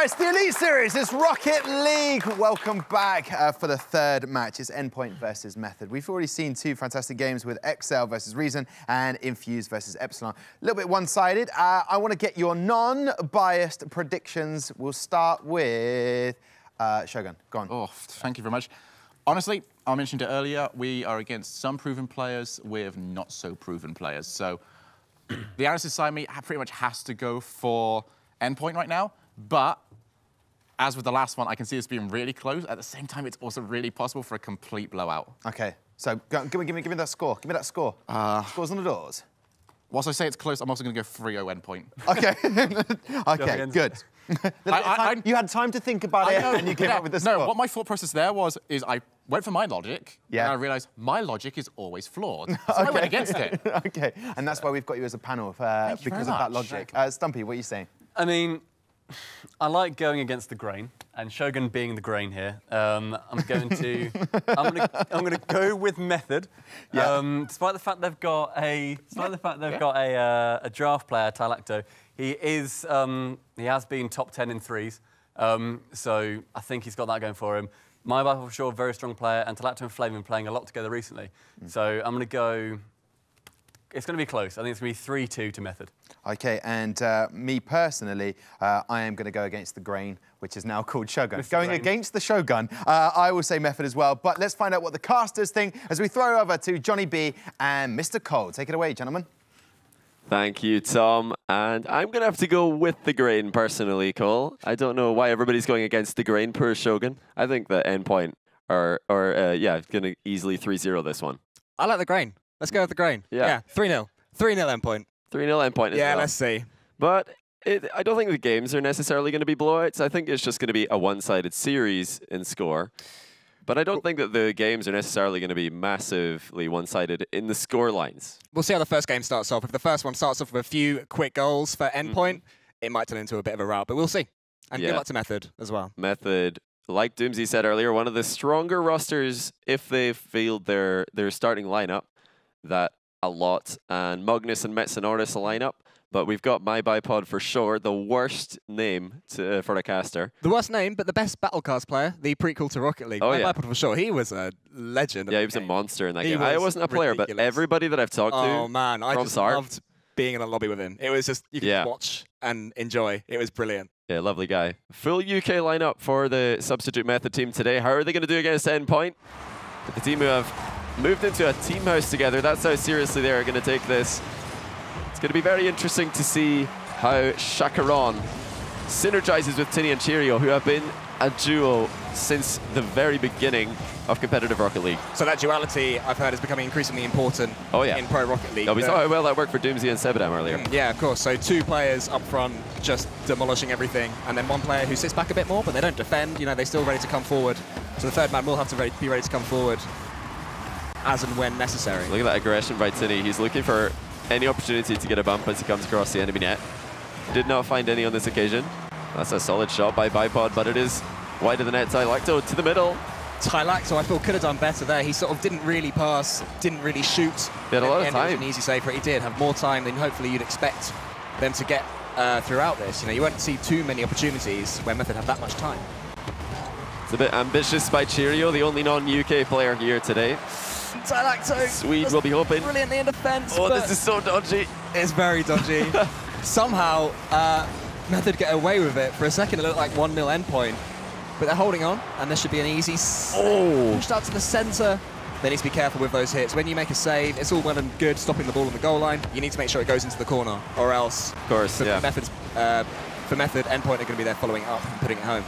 It's the Elite Series. It's Rocket League. Welcome back for the third match. It's Endpoint versus Method. We've already seen two fantastic games with Excel versus Reason and Infuse versus Epsilon. A little bit one-sided. I want to get your non-biased predictions. We'll start with Shogun. Go on. Oh, thank you very much. Honestly, I mentioned it earlier, we are against some proven players with not so proven players. So the analysis side of me pretty much has to go for Endpoint right now. But as with the last one, I can see this being really close. At the same time, it's also really possible for a complete blowout. Okay, so give me that score. Give me that score. Scores on the doors. Whilst I say it's close, I'm also going to go 3-0 Endpoint. Okay. Okay, good. You had time to think about it, and you came up with this score. No, what my thought process there was, is I went for my logic, and I realised my logic is always flawed. So I went against it. Okay, and that's why we've got you as a panel, because of that logic. Stumpy, what are you saying? I mean, I like going against the grain, and Shogun being the grain here. I'm going to go with Method. Yeah. Despite the fact they've got a draft player, Tylacto, he has been top 10 in threes. So I think he's got that going for him. My for sure, very strong player, and Tylacto and Flame have been playing a lot together recently. So I'm going to go. It's going to be close. I think it's going to be 3-2 to Method. OK, and me personally, I am going to go against the grain, which is now called Shogun. Going against the Shogun, I will say Method as well. But let's find out what the casters think as we throw over to Johnny B and Mr. Cole. Take it away, gentlemen. Thank you, Tom. And I'm going to have to go with the grain, personally, Cole. I don't know why everybody's going against the grain per Shogun. I think that Endpoint are going to easily 3-0 this one. I like the grain. Let's go with the grain. Yeah, 3-0. 3-0 Endpoint. 3-0 Endpoint as well. Let's see. But I don't think the games are necessarily going to be blowouts. I think it's just going to be a one-sided series in score. But I don't think that the games are necessarily going to be massively one-sided in the score lines. We'll see how the first game starts off. If the first one starts off with a few quick goals for Endpoint, it might turn into a bit of a rout, but we'll see. And good luck to Method as well. Method, like Doomsy said earlier, one of the stronger rosters if they field their starting lineup. That a lot, and Magnus and Metsonoris a lineup, but we've got My Bipod for sure, the worst name for a caster. The worst name, but the best Battlecast player, the prequel to Rocket League. My Bipod for sure, he was a legend. Yeah, he was a monster in that game. I wasn't a player, but everybody that I've talked to, oh man, I just loved being in a lobby with him. It was just, you could watch and enjoy. It was brilliant. Yeah, lovely guy. Full UK lineup for the Substitute Method team today. How are they going to do against Endpoint? The team who have moved into a team house together. That's how seriously they're going to take this. It's going to be very interesting to see how Shakaron synergizes with Tinny and Cheerio, who have been a duo since the very beginning of competitive Rocket League. So that duality, I've heard, is becoming increasingly important in Pro Rocket League. We saw how well that worked for Doomsy and Sebadam earlier. Yeah, of course. So two players up front just demolishing everything, and then one player who sits back a bit more, but they don't defend. You know, they're still ready to come forward. So the third man will have to be ready to come forward as and when necessary. Look at that aggression by Tinny. He's looking for any opportunity to get a bump as he comes across the enemy net. Did not find any on this occasion. That's a solid shot by Bipod, but it is wide of the net. Tylacto to the middle. Tylacto, I feel, could have done better there. He sort of didn't really pass, didn't really shoot. He had a lot of time. It was an easy save for it. He did have more time than hopefully you'd expect them to get throughout this. You know, you won't see too many opportunities where Method have that much time. It's a bit ambitious by Cheerio, the only non-UK player here today. Tylacto. Swede will be hoping. Brilliantly in defense. Oh, this is so dodgy. It's very dodgy. Somehow, Method get away with it. For a second, it looked like 1-0 Endpoint. But they're holding on, and there should be an easy pushed out to the center. They need to be careful with those hits. When you make a save, it's all well and good stopping the ball on the goal line. You need to make sure it goes into the corner, or else, of course, for Method, Endpoint are going to be there following up and putting it home.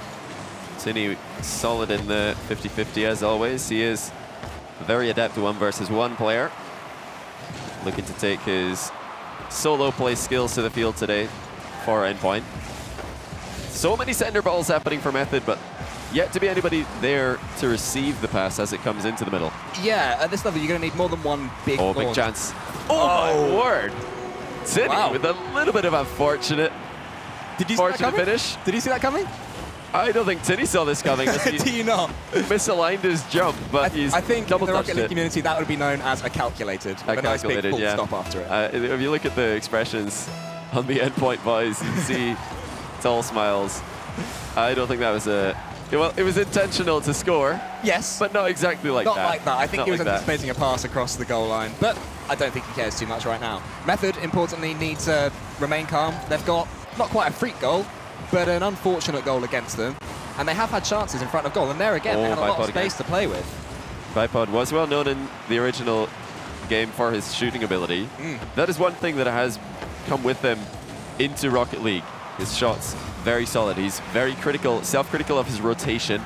Tinny solid in the 50-50 as always. He is very adept to 1 versus 1 player. Looking to take his solo play skills to the field today for Endpoint. So many center balls happening for Method, but yet to be anybody there to receive the pass as it comes into the middle. Yeah, at this level, you're going to need more than one big launch. Big chance. Oh, my word. Tinny with a little bit of a fortunate finish. Did you see that coming? I don't think Tinny saw this coming. Do you not? Misaligned his jump, but I think in the Rocket League community that would be known as a calculated. A calculated, nice big full stop after it. If you look at the expressions on the Endpoint boys, you can see tall smiles. I don't think that was a... Well, it was intentional to score. Yes. But not exactly like Not that. like that. I think Not he was like that. anticipating a pass across the goal line. But I don't think he cares too much right now. Method, importantly, needs to remain calm. They've got not quite a freak goal, but an unfortunate goal against them. And they have had chances in front of goal. And there again, they had a lot of space to play with. Bipod was well known in the original game for his shooting ability. That is one thing that has come with him into Rocket League. His shots, very solid. He's very critical, self-critical of his rotation.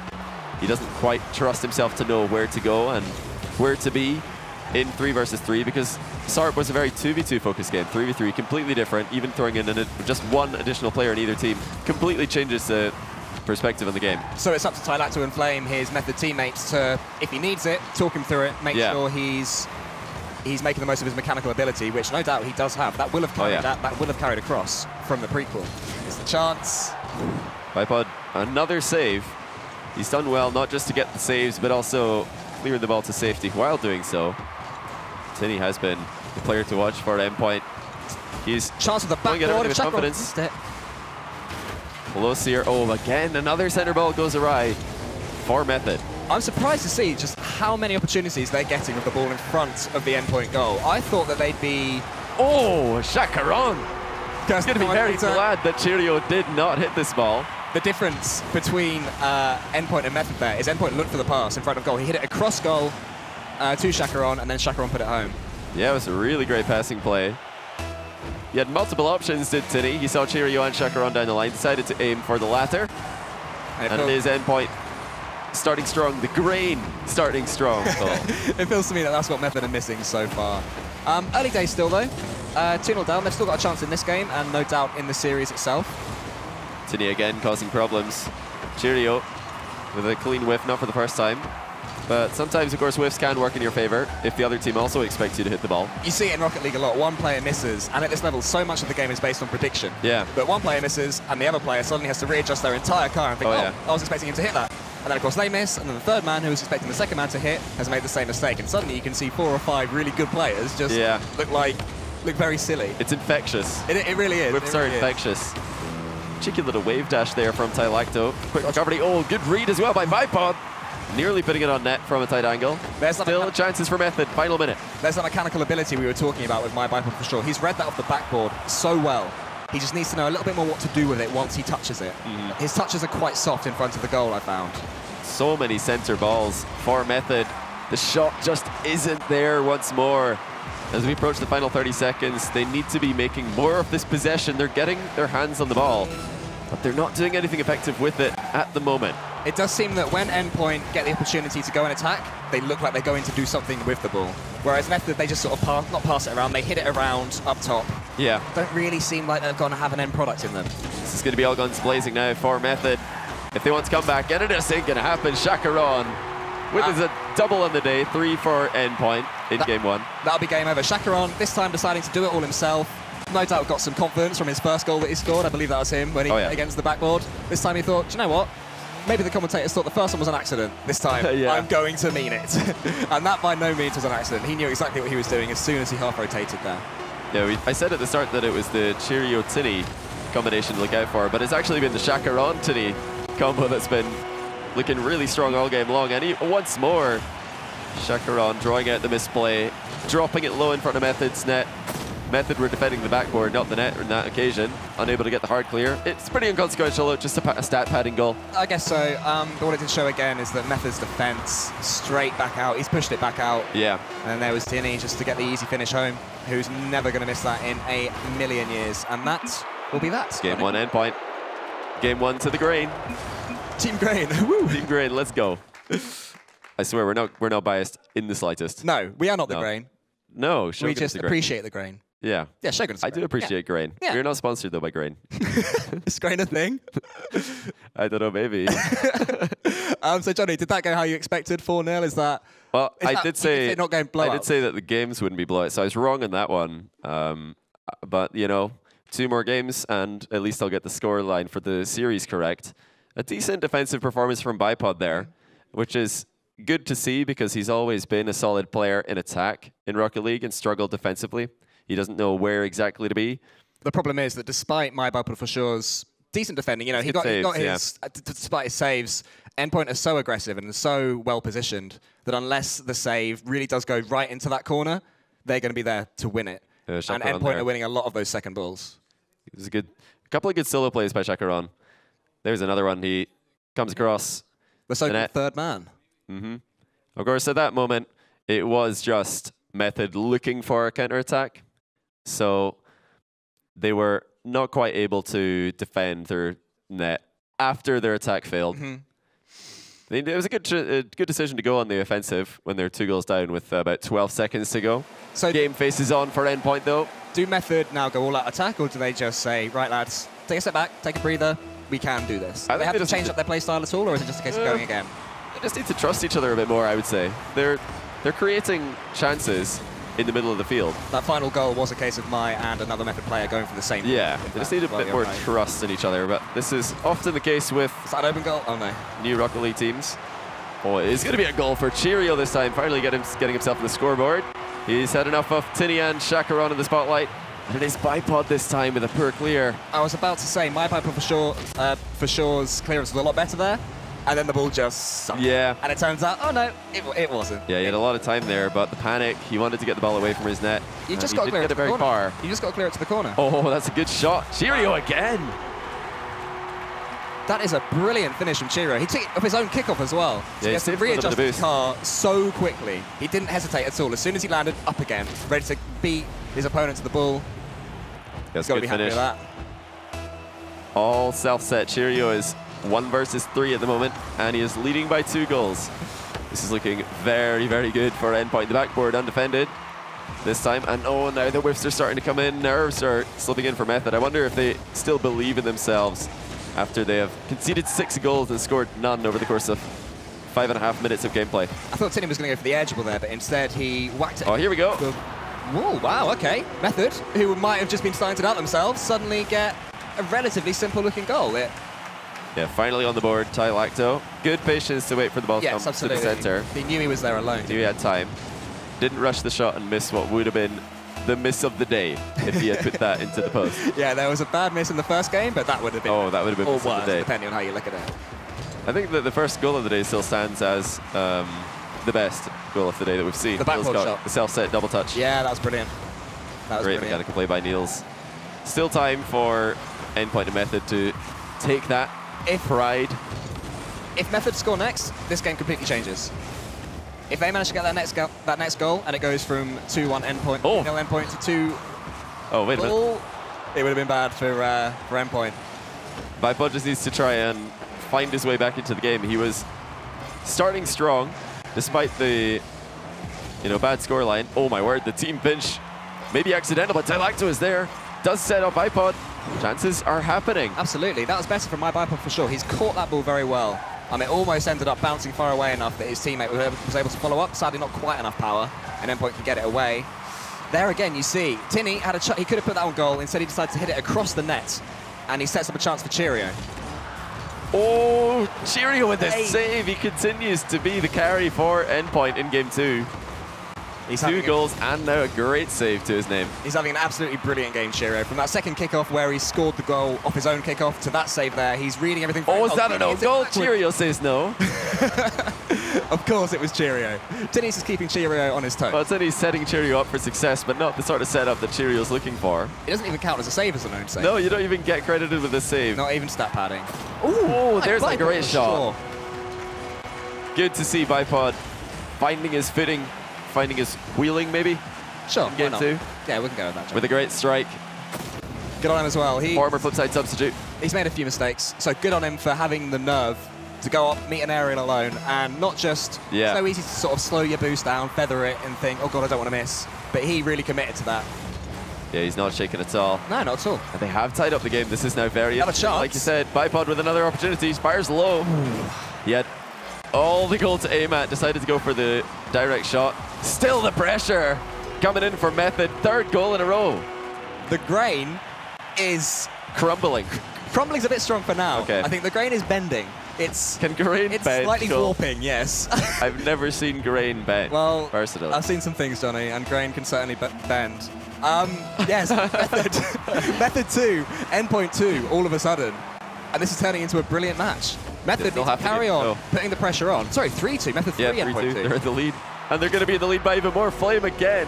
He doesn't quite trust himself to know where to go and where to be in 3 versus 3 because SARP was a very 2v2 focused game. 3v3, completely different. Even throwing in just one additional player in either team completely changes the perspective of the game. So it's up to Tylacto and Flame, his Method teammates, to, if he needs it, talk him through it, make sure he's making the most of his mechanical ability, which no doubt he does have. That will have carried that will have carried across from the prequel. It's the chance. Bipod, another save. He's done well, not just to get the saves, but also clearing the ball to safety while doing so. Tinny has been the player to watch for Endpoint. He's chance of the backboard with confidence. Close here. Oh, again, another center ball goes awry for Method. I'm surprised to see just how many opportunities they're getting with the ball in front of the Endpoint goal. I thought that they'd be... Oh, Chacaron! He's going to be very glad that Cheerio did not hit this ball. The difference between Endpoint and Method there is Endpoint looked for the pass in front of goal. He hit it across goal to Chacaron, and then Chacaron put it home. Yeah, it was a really great passing play. He had multiple options, did Tinny. He saw Cheerio and Chacaron down the line, decided to aim for the latter. And it is Endpoint starting strong, the grain starting strong. It feels to me that that's what Method are missing so far. Early days still, though. 2-0 down. They've still got a chance in this game, and no doubt in the series itself. Tinny again causing problems. Cheerio with a clean whiff, not for the first time. But sometimes, of course, whiffs can work in your favor if the other team also expects you to hit the ball. You see it in Rocket League a lot. One player misses, and at this level, so much of the game is based on prediction. Yeah. But one player misses, and the other player suddenly has to readjust their entire car and think, I was expecting him to hit that. And then, of course, they miss, and then the third man, who was expecting the second man to hit, has made the same mistake. And suddenly you can see 4 or 5 really good players just look very silly. It's infectious. It really is. Whips are infectious. Cheeky little wave dash there from Tylacto. Quick recovery. Oh, good read as well by Bipod. Nearly putting it on net from a tight angle. There's still chances for Method. Final minute. There's that mechanical ability we were talking about with my Bipod for sure. He's read that off the backboard so well. He just needs to know a little bit more what to do with it once he touches it. His touches are quite soft in front of the goal, I found. So many center balls for Method. The shot just isn't there once more. As we approach the final 30 seconds, they need to be making more of this possession. They're getting their hands on the ball, but they're not doing anything effective with it at the moment. It does seem that when Endpoint get the opportunity to go and attack, they look like they're going to do something with the ball. Whereas Method, they just sort of not pass it around, they hit it around up top. Yeah. Don't really seem like they're going to have an end product in them. This is going to be all guns blazing now for Method. If they want to come back, and it just ain't going to happen. Chacaron with a double on the day, 3 for Endpoint in game 1. That'll be game over. Chacaron, this time deciding to do it all himself. No doubt got some confidence from his first goal that he scored. I believe that was him when he against the backboard. This time he thought, do you know what? Maybe the commentators thought the first one was an accident. This time, I'm going to mean it. And that by no means was an accident. He knew exactly what he was doing as soon as he half rotated there. Yeah, I said at the start that it was the Cheerio-Tinny combination to look out for, but it's actually been the Chacaron-Tinny combo that's been looking really strong all game long. And once more, Chacaron drawing out the misplay, dropping it low in front of Method's net. Method were defending the backboard, not the net on that occasion. Unable to get the hard clear. It's pretty inconsequential, just a stat padding goal. I guess so. But what it did show again is that Method's defense straight back out. He's pushed it back out. Yeah. And there was Tinny just to get the easy finish home, who's never going to miss that in a million years. And that will be that. Game 1 Endpoint. Game 1 to the grain. Team Grain. Woo. Team Grain, let's go. I swear, we're not biased in the slightest. No, we are not the grain. No, we just appreciate the grain. Yeah. Yeah, Shogun's I do appreciate grain. Yeah. We're not sponsored, though, by grain. Is grain a thing? I don't know, maybe. So, Johnny, did that go how you expected? 4-0? Is that... Well, I did say not going blowout? I did say that the games wouldn't be blowout, so I was wrong on that one. But, you know, 2 more games, and at least I'll get the score line for the series correct. A decent defensive performance from Bipod there, which is good to see because he's always been a solid player in attack in Rocket League and struggled defensively. He doesn't know where exactly to be. The problem is that despite my Bipod for sure's decent defending. You know, he got his, despite his saves, Endpoint are so aggressive and so well positioned that unless the save really does go right into that corner, they're going to be there to win it. And Endpoint are winning a lot of those second balls. There's a couple of good solo plays by Shakuran. There's another one. He comes across the so-called third man. Of course, at that moment, it was just Method looking for a counterattack. So they were not quite able to defend their net after their attack failed. It was a good decision to go on the offensive when they're 2 goals down with about 12 seconds to go. So game faces on for Endpoint, though. Do Method now go all out attack, or do they just say, right, lads, take a step back, take a breather, we can do this? Do they have to change up their play style at all, or is it just a case of going again? They just need to trust each other a bit more, I would say. They're creating chances in the middle of the field. That final goal was a case of my and another Method player going for the same. Yeah, they just need a bit more trust in each other, but this is often the case with... Is that an open goal? Oh, no. New Rocket League teams. Oh, it is going to be a goal for Cheerio this time, finally getting himself on the scoreboard. He's had enough of Tinny and Shakuran in the spotlight. And it is Bipod this time with a poor clear. I was about to say, my Bipod for sure's clearance was a lot better there. And then the ball just sucked. Yeah. And it turns out, oh no, it wasn't. Yeah, he had a lot of time there, but the panic, he wanted to get the ball away from his net. You just got to clear it to the corner. You just got to clear it to the corner. Oh, that's a good shot. Cheerio again. That is a brilliant finish from Cheerio. He took it off his own kickoff as well. Yeah, he has to readjust the car so quickly. He didn't hesitate at all. As soon as he landed, up again, ready to beat his opponent to the ball. He's got to be happy with that. All self-set. Cheerio is 1 versus 3 at the moment, and he is leading by 2 goals. This is looking very, very good for Endpoint. The backboard undefended this time, and oh, now the whiffs are starting to come in. Nerves are slipping in for Method. I wonder if they still believe in themselves after they have conceded 6 goals and scored none over the course of 5.5 minutes of gameplay. I thought Tinny was going to go for the edgeable there, but instead he whacked it. Oh, here we go. Whoa, wow, okay. Method, who might have just been starting to doubt themselves, suddenly get a relatively simple-looking goal. Yeah, finally on the board, Ty Lacto. Good patience to wait for the ball to come to the center. He knew he was there alone. Knew he had time. Didn't rush the shot and miss what would have been the miss of the day if he had put that into the post. Yeah, there was a bad miss in the first game, but that would have been that would have been or miss worse, of the day. depending on how you look at it. I think that the first goal of the day still stands as the best goal of the day that we've seen. The backboard shot. The self-set double touch. Yeah, that was brilliant. That was great mechanical play by Niels. Still time for Endpoint and Method to take that pride. If Method score next, this game completely changes. If they manage to get that next goal and it goes from 2-1 Endpoint, 0 Endpoint to 2. Oh, wait a minute. It would have been bad for Endpoint. Bipod just needs to try and find his way back into the game. He was starting strong, despite the bad scoreline. Oh my word, the team pinch. Maybe accidental, but Tylacto is there. Does set up Bipod. Chances are happening. Absolutely, that was better from my Bipod for sure. He's caught that ball very well. It almost ended up bouncing far away enough that his teammate was able to follow up. Sadly, not quite enough power, and Endpoint could get it away. There again, you see, Tinny had a he could have put that on goal. Instead, he decided to hit it across the net, and he sets up a chance for Cheerio. Oh, Cheerio with the save. He continues to be the carry for Endpoint in Game 2. He's 2 goals and now a great save to his name. He's having an absolutely brilliant game, Cheerio. From that second kickoff where he scored the goal off his own kickoff to that save there, he's reading everything. Oh, is that an own goal? Cheerio says no. Of course it was Cheerio. Tinny's is keeping Cheerio on his toes. Well, Tinny's setting Cheerio up for success, but not the sort of setup that Cheerio's looking for. It doesn't even count as a save as an own save. No, you don't even get credited with a save. Not even stat padding. Oh, there's a great shot. Good to see Bipod finding his footing, finding his wheeling, maybe? Sure, Game 2. Yeah, we can go with that. With a great strike. Good on him as well. Former flipside substitute. He's made a few mistakes, so good on him for having the nerve to go up, meet an aerial alone, and not just... It's so easy to sort of slow your boost down, feather it, and think, oh god, I don't want to miss. But he really committed to that. Yeah, he's not shaken at all. No, not at all. And they have tied up the game. This is now very interesting. Like you said, Bipod with another opportunity. Fires low. He had all the goal to aim at. Decided to go for the direct shot. Still the pressure coming in for Method. 3rd goal in a row. The grain is... crumbling. Crumbling's a bit strong for now. Okay. I think the grain is bending. Can grain bend? It's slightly warping, yes. I've never seen grain bend. Well, personally. I've seen some things, Johnny, and grain can certainly bend. Yes, Method 2, Endpoint 2, all of a sudden. And this is turning into a brilliant match. Method They'll needs to have to carry get- on, oh. putting the pressure on. Sorry, 3-2. Method 3, Yeah, Endpoint 3-2. 2. They're in the lead. And they're going to be in the lead by even more. Flame again.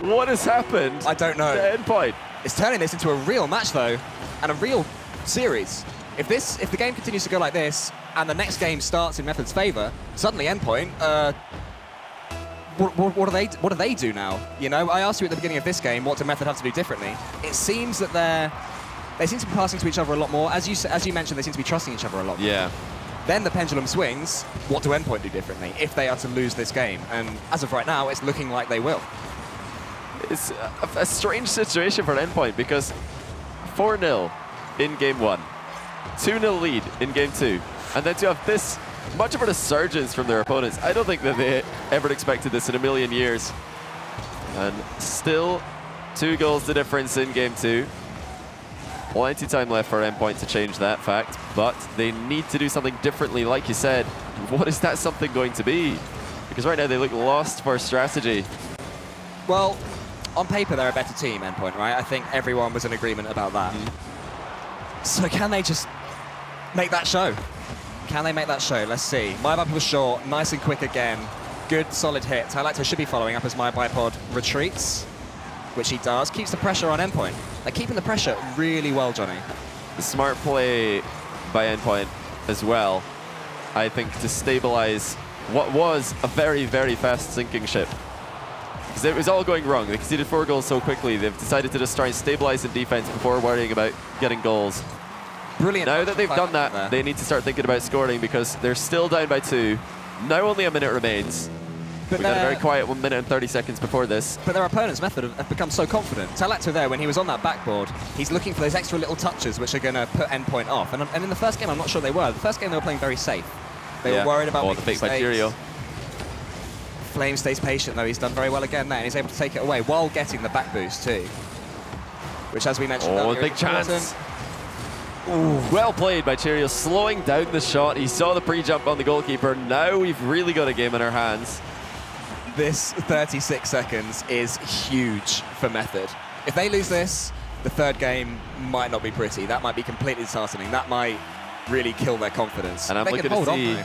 What has happened? I don't know. To Endpoint. It's turning this into a real match, though, and a real series. If the game continues to go like this, and the next game starts in Method's favor, suddenly Endpoint, what do they do now? You know, I asked you at the beginning of this game, what do Method have to do differently? It seems that they seem to be passing to each other a lot more. As you mentioned, they seem to be trusting each other a lot more. Yeah. Then the pendulum swings. What do Endpoint do differently if they are to lose this game? And as of right now, it's looking like they will. It's a strange situation for Endpoint because 4-0 in game 1, 2-0 lead in game 2, and then to have this much of a resurgence from their opponents. I don't think that they ever expected this in a million years. And still 2 goals the difference in game 2. Plenty time left for Endpoint to change that fact, but they need to do something differently, like you said. What is that something going to be? Because right now they look lost for strategy. Well, on paper, they're a better team, Endpoint, right? I think everyone was in agreement about that. So can they just make that show? Can they make that show? Let's see. My bipod was short, nice and quick again. Good, solid hit. Tylacto should be following up as my bipod retreats, which he does. Keeps the pressure on Endpoint. They're keeping the pressure really well, Johnny. The smart play by Endpoint as well, I think, to stabilize what was a very, very fast sinking ship. Because it was all going wrong. They conceded 4 goals so quickly, they've decided to just try and stabilize in defense before worrying about getting goals. Brilliant. Now that they've done that, they need to start thinking about scoring because they're still down by 2. Now only a minute remains. But we got a very quiet 1 minute and 30 seconds before this. But their opponent's Method have become so confident. Tylacto there, when he was on that backboard, he's looking for those extra little touches which are going to put Endpoint off. And in the first game, I'm not sure they were. The first game, they were playing very safe. They were worried about the fake by Cheerio. Flame stays patient, though. He's done very well again there, and he's able to take it away while getting the back boost, too. Which, as we mentioned earlier, big chance. Ooh, well played by Cheerio, slowing down the shot. He saw the pre-jump on the goalkeeper. Now we've really got a game in our hands. This 36 seconds is huge for Method. If they lose this, the third game might not be pretty. That might be completely disheartening. That might really kill their confidence. And I'm they looking to see,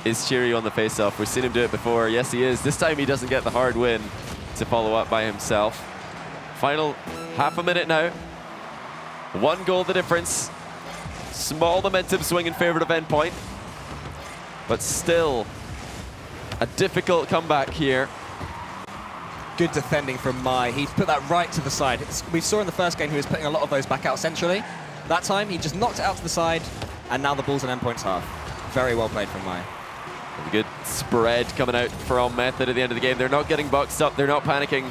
is Cheerio on the face-off? We've seen him do it before. Yes, he is. This time he doesn't get the hard win to follow up by himself. Final half a minute now. 1 goal the difference. Small momentum swing in favor of Endpoint. But still, a difficult comeback here. Good defending from Mai. He's put that right to the side. We saw in the first game he was putting a lot of those back out centrally. That time he just knocked it out to the side, and now the ball's in Endpoint's half. Very well played from Mai. A good spread coming out from Method at the end of the game. They're not getting boxed up. They're not panicking.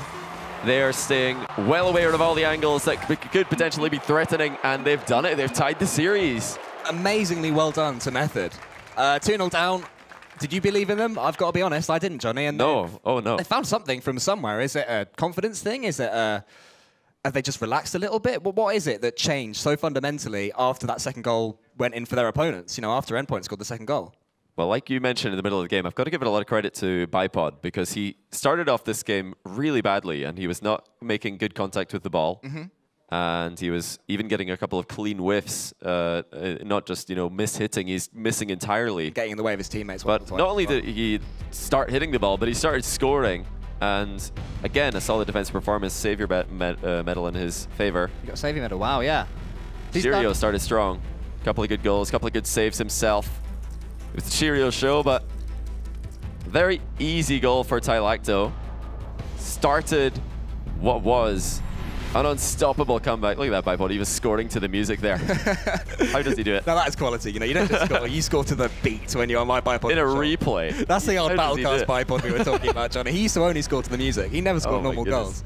They are staying well aware of all the angles that could potentially be threatening, and they've done it. They've tied the series. Amazingly well done to Method. 2-0 down. Did you believe in them? I've got to be honest, I didn't, Johnny. And no. Oh, no. They found something from somewhere. Is it a confidence thing? Is it have they just relaxed a little bit? Well, what is it that changed so fundamentally after that second goal went in for their opponents? You know, after Endpoint scored the second goal. Well, like you mentioned in the middle of the game, I've got to give it a lot of credit to Bipod because he started off this game really badly and he was not making good contact with the ball. And he was even getting a couple of clean whiffs, not just, you know, miss-hitting, he's missing entirely. Getting in the way of his teammates. But not only did he start hitting the ball, but he started scoring. And again, a solid defensive performance, Savior medal in his favor. You got a Savior medal, wow, yeah. Cheerio started strong. Couple of good goals, couple of good saves himself. It was the Cheerio show, but very easy goal for Tylacto. Started what was an unstoppable comeback. Look at that bipod, he was scoring to the music there. How does he do it? Now that is quality, you know, you don't just score, you score to the beat when you're on my bipod. In a replay. That's the old Battlecast bipod we were talking about, Johnny. He used to only score to the music. He never scored normal goals.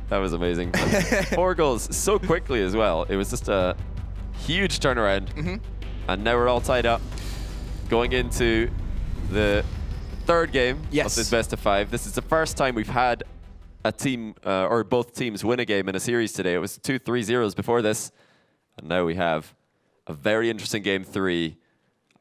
That was amazing. 4 goals so quickly as well. It was just a huge turnaround. And now we're all tied up. Going into the third game of this best of 5. This is the first time we've had a team, or both teams win a game in a series today. It was 2 3-0s before this. And now we have a very interesting game 3.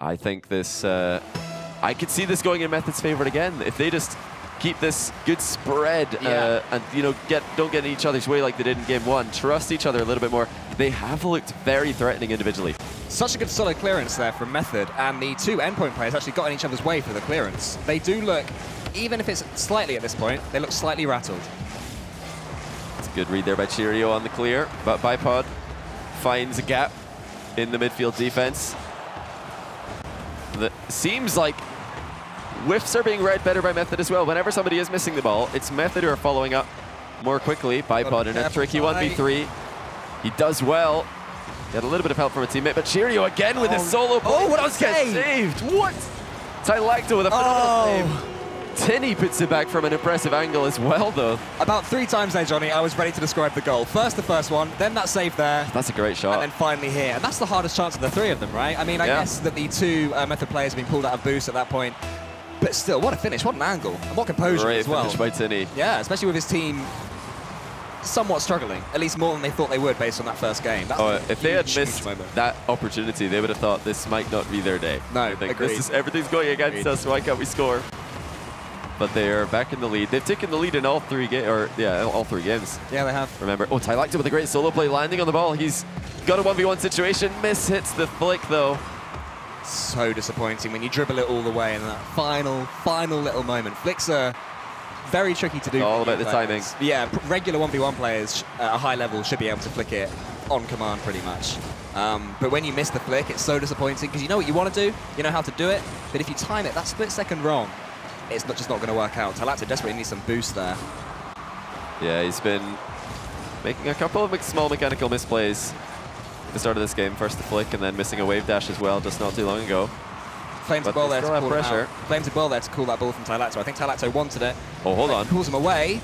I think this, I could see this going in Method's favor again. If they just keep this good spread and, you know, don't get in each other's way like they did in game 1. Trust each other a little bit more. They have looked very threatening individually. Such a good solid clearance there from Method, and the two Endpoint players actually got in each other's way for the clearance. They do look, even if it's slightly at this point, they look slightly rattled. It's a good read there by Cheerio on the clear, but Bipod finds a gap in the midfield defense. That seems like whiffs are being read better by Method as well. Whenever somebody is missing the ball, it's Method who are following up more quickly. Bipod in a tricky 1v3. He does well. He had a little bit of help from a teammate, but Cheerio again with a solo play. Oh, what a does get save! saved. What? Tylacto with a phenomenal save. Tinny puts it back from an impressive angle as well, though. About 3 times there, Johnny, I was ready to describe the goal. First the first one, then that save there. That's a great shot. And then finally here. And that's the hardest chance of the 3 of them, right? I mean, I guess that the 2 Method players have been pulled out of boost at that point. But still, what a finish, what an angle. And what composure Great as well. finish by Tinny. Yeah, especially with his team somewhat struggling, at least more than they thought they would based on that first game. That's if they had missed that opportunity, they would have thought this might not be their day. No, I think agreed. Everything's going against us, why can't we score? But they're back in the lead. They've taken the lead in all 3 games, all 3 games. Yeah, they have. Remember, Tylacto with a great solo play, landing on the ball. He's got a 1v1 situation, hits the flick though. So disappointing when you dribble it all the way in that final little moment. Flicks are very tricky to do. All about the timing. Yeah, regular 1v1 players at a high level should be able to flick it on command pretty much. But when you miss the flick, it's so disappointing because you know what you want to do, you know how to do it, but if you time it that split second wrong, it's just not going to work out. Tylacto desperately needs some boost there. Yeah, he's been making a couple of small mechanical misplays at the start of this game. First the flick and then missing a wave dash as well just not too long ago. Flames a ball there to call pressure. Flames a ball there to call that ball from Tylacto. I think Tylacto wanted it. Oh, hold on. Pulls him away.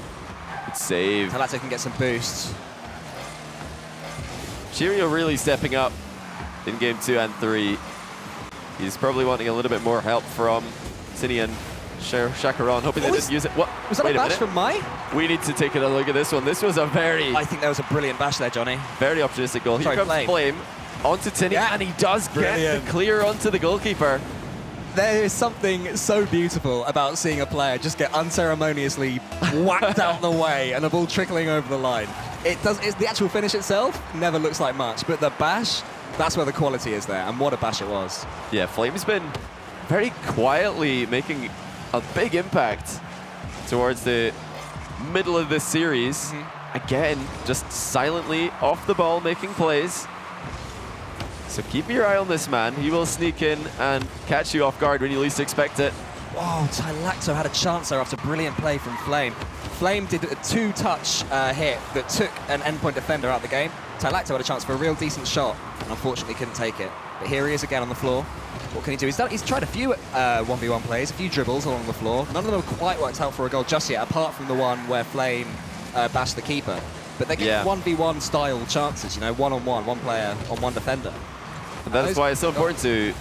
Good save. Tylacto can get some boosts. Cheerio really stepping up in game 2 and 3. He's probably wanting a little bit more help from Tinny and Shakaron, hoping they didn't use it. What? Was that a bash from Mai? We need to take another look at this one. This was a very... I think that was a brilliant bash there, Johnny. Very opportunistic goal. Here comes Flame onto Tinny, and he does get the clear onto the goalkeeper. There is something so beautiful about seeing a player just get unceremoniously whacked out the way and the ball trickling over the line. It's the actual finish itself never looks like much, but the bash, that's where the quality is there, and what a bash it was. Yeah, Flame's been very quietly making a big impact towards the middle of this series. Again, just silently off the ball, making plays. So keep your eye on this man. He will sneak in and catch you off guard when you least expect it. Oh, Tylacto had a chance there after brilliant play from Flame. Flame did a 2-touch hit that took an Endpoint defender out of the game. Tylacto had a chance for a real decent shot and unfortunately couldn't take it. But here he is again on the floor. What can he do? He's tried a few 1v1 plays, a few dribbles along the floor. None of them have quite worked out for a goal just yet, apart from the one where Flame bashed the keeper. But they're getting 1v1 style chances, you know, one-on-one, one player on one defender. And that's why it's so important to,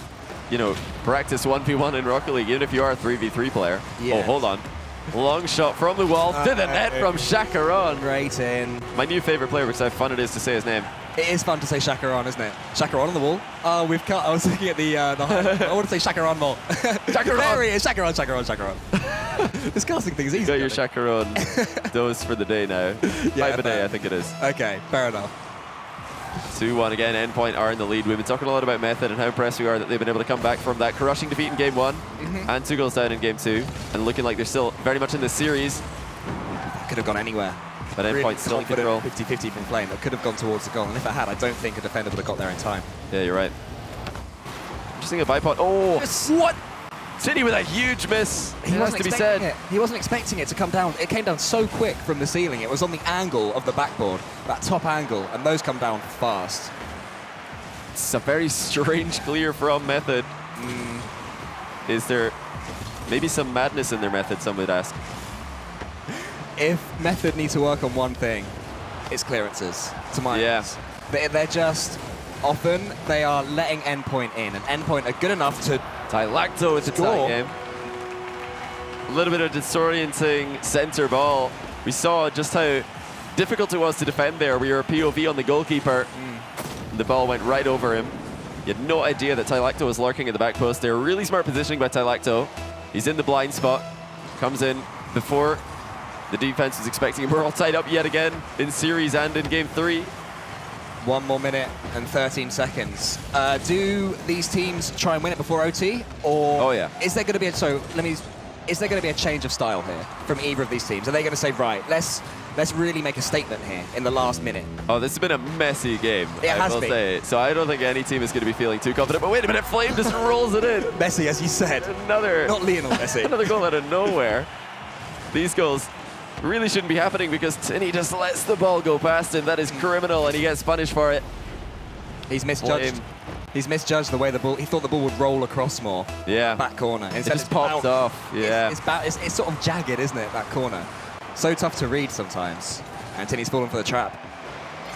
you know, practice 1v1 in Rocket League, even if you are a 3v3 player. Oh, hold on. Long shot from the wall to the net from Shakaron. Great in. My new favorite player because how fun it is to say his name. It is fun to say Shakaron, isn't it? Shakaron on the wall. Oh, we've cut. I was looking at the I want to say Shakaron more. Shakaron. There he is. Shakaron. This casting thing is easy. You got your Shakaron dose for the day now. 5 a day, I think it is. Okay, fair enough. 2-1 again. Endpoint are in the lead. We've been talking a lot about Method and how impressed we are that they've been able to come back from that crushing defeat in game 1 and 2 goals down in game 2 and looking like they're still very much in this series. Could have gone anywhere. But Endpoint still in control. 50-50 from Flame. That could have gone towards the goal. And if it had, I don't think a defender would have got there in time. Yeah, you're right. Interesting a bipod. Oh, what? Tinny with a huge miss. It has to be said. He wasn't expecting it to come down. It came down so quick from the ceiling. It was on the angle of the backboard, that top angle, and those come down fast. It's a very strange clear from Method. Is there maybe some madness in their Method, some would ask? If Method need to work on one thing, it's clearances, to my eyes. They're just, often, they are letting Endpoint in, and Endpoint are good enough to Tylacto with the tie game. A little bit of disorienting center ball. We saw just how difficult it was to defend there. We were a POV on the goalkeeper. And the ball went right over him. You had no idea that Tylacto was lurking at the back post there. Really smart positioning by Tylacto. He's in the blind spot. Comes in before the defense was expecting him. We're all tied up yet again in series and in game 3. 1 more minute and 13 seconds. Do these teams try and win it before OT, or is there going to be is there going to be a change of style here from either of these teams? Are they going to say, right, let's really make a statement here in the last minute? Oh, this has been a messy game. I will say. So I don't think any team is going to be feeling too confident. But wait a minute, Flame just rolls it in. Messi, as you said. Another. Not Lionel Messi. Another goal out of nowhere. These goals really shouldn't be happening because Tinny just lets the ball go past him. That is criminal, and he gets punished for it. He's misjudged. He's misjudged the way the ball. He thought the ball would roll across more. Yeah. Back corner. Instead it just popped off. Yeah. It's sort of jagged, isn't it? That corner. So tough to read sometimes. And Tinny's fallen for the trap.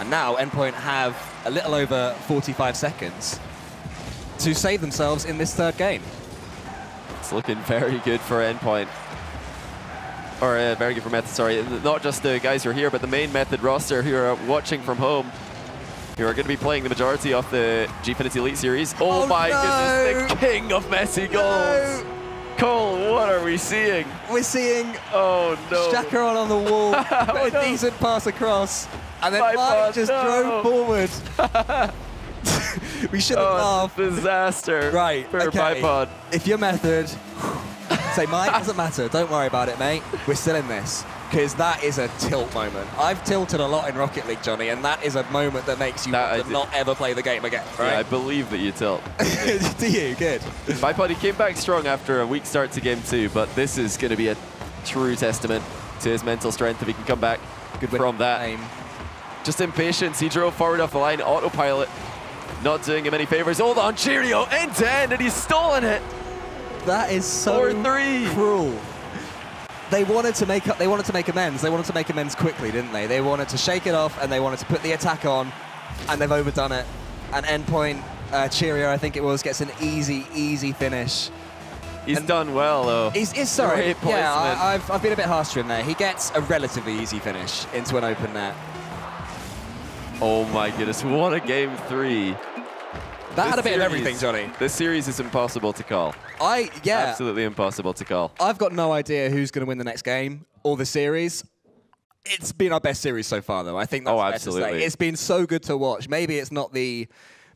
And now Endpoint have a little over 45 seconds to save themselves in this third game. It's looking very good for Endpoint. Or very good for Method, sorry. Not just the guys who are here, but the main Method roster who are watching from home, who are going to be playing the majority of the Gfinity Elite Series. Oh my goodness, the king of messy goals. Cole, what are we seeing? We're seeing Shaka on the wall, a decent pass across, and then Mike just drove forward. We should have laughed. Disaster. Right, for okay. Bipod. If you're Method, say, Mike, doesn't matter. Don't worry about it, mate. We're still in this. Because that is a tilt moment. I've tilted a lot in Rocket League, Johnny, and that is a moment that makes you want to not ever play the game again, right? Yeah, I believe that you tilt. Do you? Good. Bipod, he came back strong after a weak start to game 2, but this is going to be a true testament to his mental strength if he can come back from that. Just impatience. He drove forward off the line, autopilot, not doing him any favors. Hold on, Cheerio, end-to-end, and he's stolen it. That is so cruel. They wanted to make amends. They wanted to make amends quickly, didn't they? They wanted to shake it off, and they wanted to put the attack on, and they've overdone it. And Endpoint, Cheerio, I think it was, gets an easy finish. He's done well, though. Sorry. Yeah, I've been a bit harsh to him there. He gets a relatively easy finish into an open net. Oh my goodness, what a game 3. That had a bit of everything, Johnny. This series is impossible to call. Absolutely impossible to call. I've got no idea who's going to win the next game or the series. It's been our best series so far, though. I think that's fair to say. It's been so good to watch. Maybe it's not the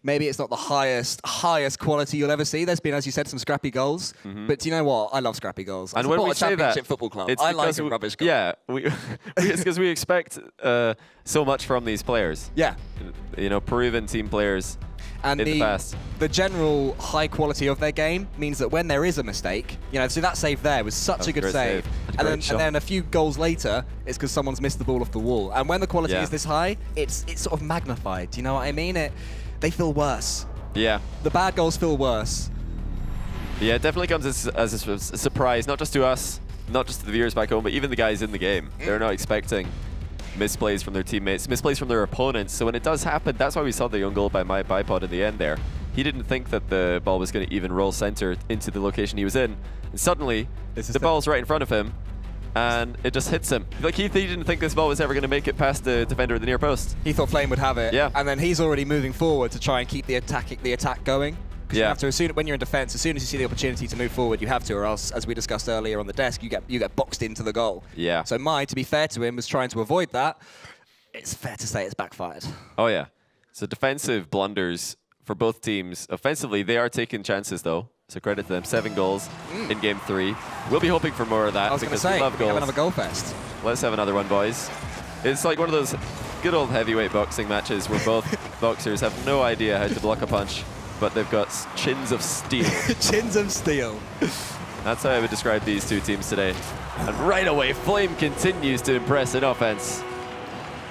highest quality you'll ever see. There's been, as you said, some scrappy goals. But do you know what? I love scrappy goals. And when we say that, football club. I like a rubbish goal. Yeah, it's because we expect so much from these players. Yeah. You know, proven team players. And in the past. The general high quality of their game means that when there is a mistake, so that save there was such a good save. And then a few goals later, it's because someone's missed the ball off the wall. And when the quality is this high, it's sort of magnified. Do you know what I mean? They feel worse. Yeah. The bad goals feel worse. Yeah, it definitely comes as a surprise, not just to us, not just to the viewers back home, but even the guys in the game. They're not expecting misplays from their teammates, misplays from their opponents. So when it does happen, that's why we saw the own goal by my Bipod in the end there. He didn't think that the ball was going to even roll center into the location he was in. And suddenly, the ball's right in front of him, and it just hits him. Like, he didn't think this ball was ever going to make it past the defender at the near post. He thought Flame would have it. Yeah. And then he's already moving forward to try and keep the attack going. You have to, when you're in defense, as soon as you see the opportunity to move forward, you have to, or else, as we discussed earlier on the desk, you get boxed into the goal. Yeah. So Mai, to be fair to him, was trying to avoid that. It's fair to say it's backfired. Oh, yeah. So defensive blunders for both teams. Offensively, they are taking chances, though. So credit to them. 7 goals in Game 3. We'll be hoping for more of that because we love goals. Have another goal fest. Let's have another one, boys. It's like one of those good old heavyweight boxing matches where both boxers have no idea how to block a punch, but they've got chins of steel. Chins of steel. That's how I would describe these two teams today. And right away, Flame continues to impress in offense.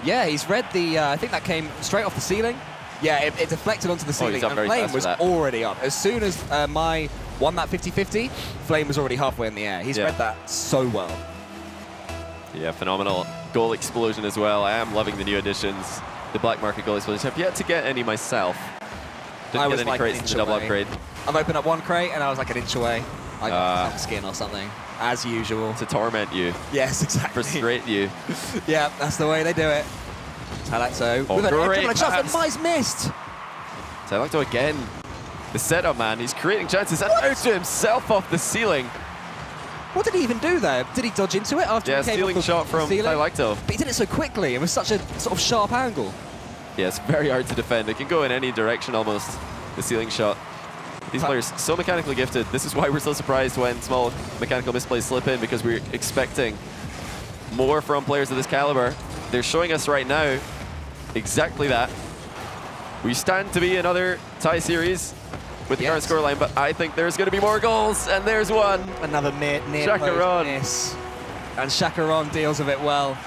Yeah, he's read the, I think that came straight off the ceiling. Yeah, it deflected onto the ceiling, and Flame was already up. As soon as Mai won that 50-50, Flame was already halfway in the air. He's read that so well. Yeah, phenomenal goal explosion as well. I am loving the new additions. The black market goal explosion. I've yet to get any myself. Didn't get any crates in the double upgrade. I've opened up one crate and I was like an inch away. I got some skin or something, as usual. To torment you. Yes, exactly. Frustrate you. Yeah, that's the way they do it. Talacto with an excellent chance, but Mai's missed. Talacto again. The setup, man. He's creating chances and out to himself off the ceiling. What did he even do there? Did he dodge into it after he came stealing off shot from Talacto. But he did it so quickly. It was such a sort of sharp angle. Yeah, it's very hard to defend. It can go in any direction almost, the ceiling shot. These players so mechanically gifted. This is why we're so surprised when small mechanical misplays slip in, because we're expecting more from players of this caliber. They're showing us right now exactly that. We stand to be another tie series with the current scoreline, but I think there's going to be more goals, and there's one. Another near Chacaron. miss. And Chacaron deals with it well.